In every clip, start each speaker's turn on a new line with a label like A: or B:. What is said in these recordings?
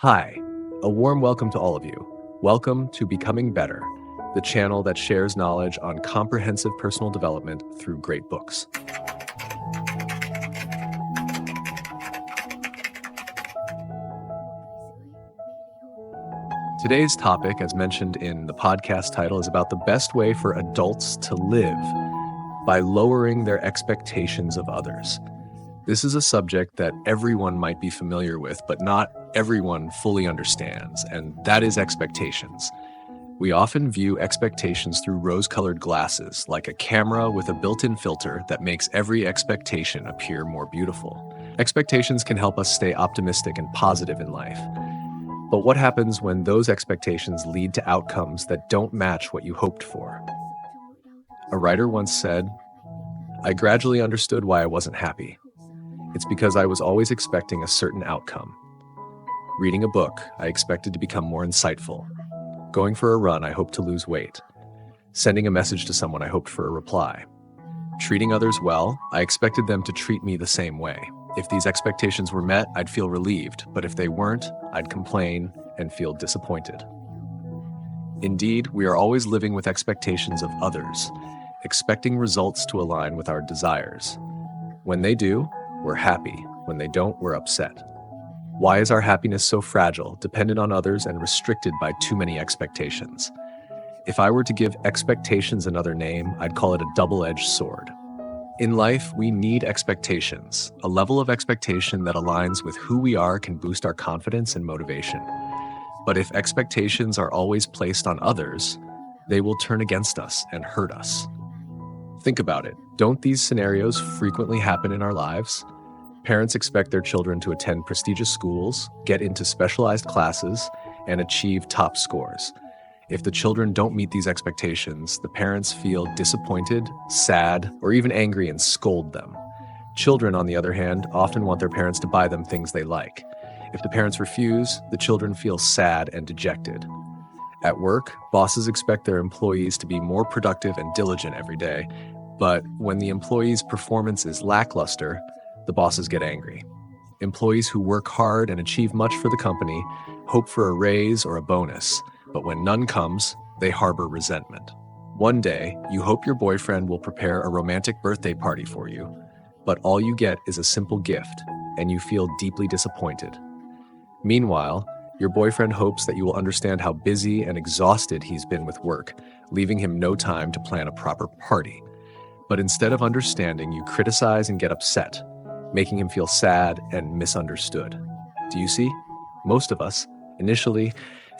A: Hi, a warm welcome to all of you. Welcome to Becoming Better, the channel that shares knowledge on comprehensive personal development through great books. Today's topic, as mentioned in the podcast title, is about the best way for adults to live by lowering their expectations of others. This is a subject that everyone might be familiar with, but not everyone fully understands, and that is expectations. We often view expectations through rose-colored glasses, like a camera with a built-in filter that makes every expectation appear more beautiful. Expectations can help us stay optimistic and positive in life. But what happens when those expectations lead to outcomes that don't match what you hoped for? A writer once said, "I gradually understood why I wasn't happy. It's because I was always expecting a certain outcome. Reading a book, I expected to become more insightful. Going for a run, I hoped to lose weight. Sending a message to someone, I hoped for a reply. Treating others well, I expected them to treat me the same way. If these expectations were met, I'd feel relieved, but if they weren't, I'd complain and feel disappointed." Indeed, we are always living with expectations of others, expecting results to align with our desires. When they do, we're happy. When they don't, we're upset. Why is our happiness so fragile, dependent on others, and restricted by too many expectations? If I were to give expectations another name, I'd call it a double-edged sword. In life, we need expectations. A level of expectation that aligns with who we are can boost our confidence and motivation. But if expectations are always placed on others, they will turn against us and hurt us. Think about it. Don't these scenarios frequently happen in our lives? Parents expect their children to attend prestigious schools, get into specialized classes, and achieve top scores. If the children don't meet these expectations, the parents feel disappointed, sad, or even angry and scold them. Children, on the other hand, often want their parents to buy them things they like. If the parents refuse, the children feel sad and dejected. At work, bosses expect their employees to be more productive and diligent every day, but when the employee's performance is lackluster, the bosses get angry. Employees who work hard and achieve much for the company hope for a raise or a bonus, but when none comes, they harbor resentment. One day, you hope your boyfriend will prepare a romantic birthday party for you, but all you get is a simple gift, and you feel deeply disappointed. Meanwhile, your boyfriend hopes that you will understand how busy and exhausted he's been with work, leaving him no time to plan a proper party. But instead of understanding, you criticize and get upset, making him feel sad and misunderstood. Do you see? Most of us, initially,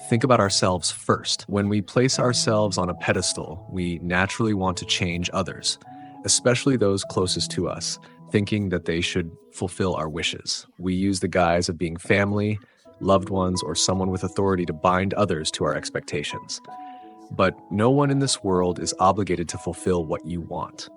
A: think about ourselves first. When we place ourselves on a pedestal, we naturally want to change others, especially those closest to us, thinking that they should fulfill our wishes. We use the guise of being family, loved ones, or someone with authority to bind others to our expectations. But no one in this world is obligated to fulfill what you want.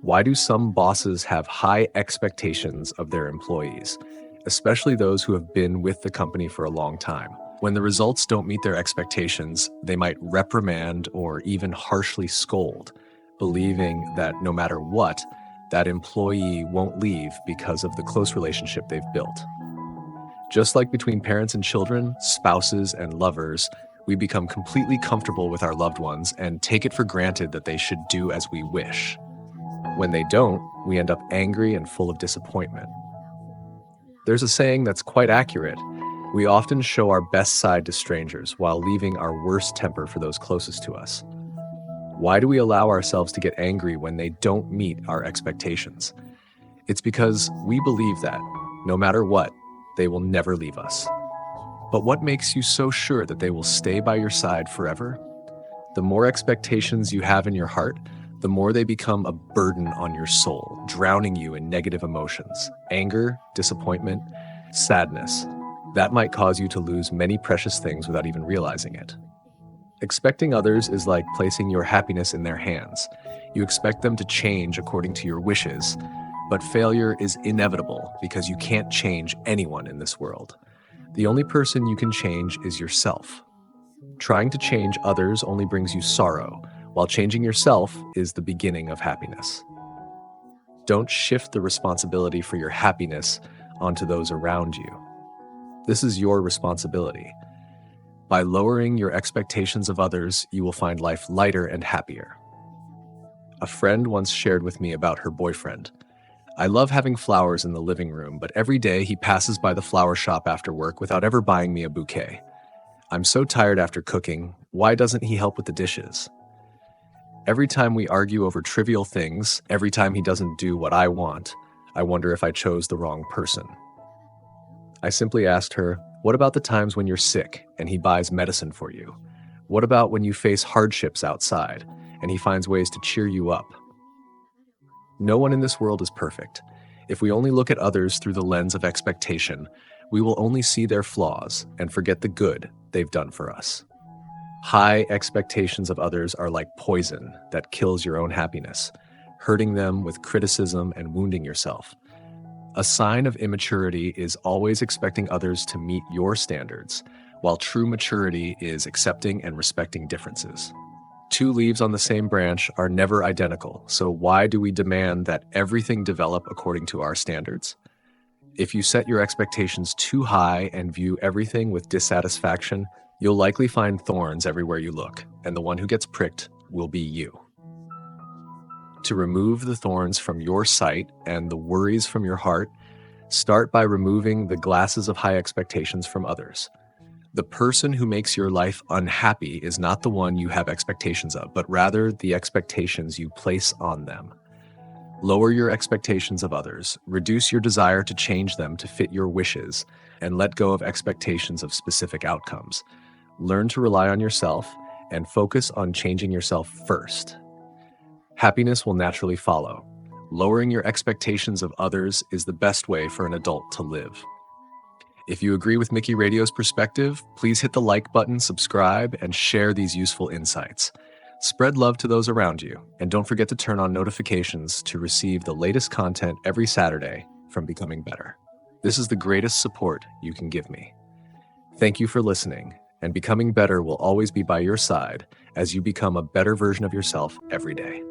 A: Why do some bosses have high expectations of their employees, especially those who have been with the company for a long time? When the results don't meet their expectations, they might reprimand or even harshly scold, believing that no matter what, that employee won't leave because of the close relationship they've built. Just like between parents and children, spouses and lovers, we become completely comfortable with our loved ones and take it for granted that they should do as we wish. When they don't, we end up angry and full of disappointment. There's a saying that's quite accurate. We often show our best side to strangers while leaving our worst temper for those closest to us. Why do we allow ourselves to get angry when they don't meet our expectations? It's because we believe that, no matter what, they will never leave us. But what makes you so sure that they will stay by your side forever? The more expectations you have in your heart, the more they become a burden on your soul, drowning you in negative emotions, anger, disappointment, sadness. That might cause you to lose many precious things without even realizing it. Expecting others is like placing your happiness in their hands. You expect them to change according to your wishes, but failure is inevitable because you can't change anyone in this world. The only person you can change is yourself. Trying to change others only brings you sorrow, while changing yourself is the beginning of happiness. Don't shift the responsibility for your happiness onto those around you. This is your responsibility. By lowering your expectations of others, you will find life lighter and happier. A friend once shared with me about her boyfriend. I love having flowers in the living room, but every day he passes by the flower shop after work without ever buying me a bouquet. I'm so tired after cooking. Why doesn't he help with the dishes? Every time we argue over trivial things, every time he doesn't do what I want, I wonder if I chose the wrong person. I simply asked her, what about the times when you're sick and he buys medicine for you? What about when you face hardships outside and he finds ways to cheer you up? No one in this world is perfect. If we only look at others through the lens of expectation, we will only see their flaws and forget the good they've done for us. High expectations of others are like poison that kills your own happiness, hurting them with criticism and wounding yourself. A sign of immaturity is always expecting others to meet your standards, while true maturity is accepting and respecting differences. Two leaves on the same branch are never identical, so why do we demand that everything develop according to our standards? If you set your expectations too high and view everything with dissatisfaction, you'll likely find thorns everywhere you look, and the one who gets pricked will be you. To remove the thorns from your sight and the worries from your heart, start by removing the glasses of high expectations from others. The person who makes your life unhappy is not the one you have expectations of, but rather the expectations you place on them. Lower your expectations of others, reduce your desire to change them to fit your wishes, and let go of expectations of specific outcomes. Learn to rely on yourself and focus on changing yourself first. Happiness will naturally follow. Lowering your expectations of others is the best way for an adult to live. If you agree with Mickey Radio's perspective, please hit the like button, subscribe, and share these useful insights. Spread love to those around you, and don't forget to turn on notifications to receive the latest content every Saturday from Becoming Better. This is the greatest support you can give me. Thank you for listening, and Becoming Better will always be by your side as you become a better version of yourself every day.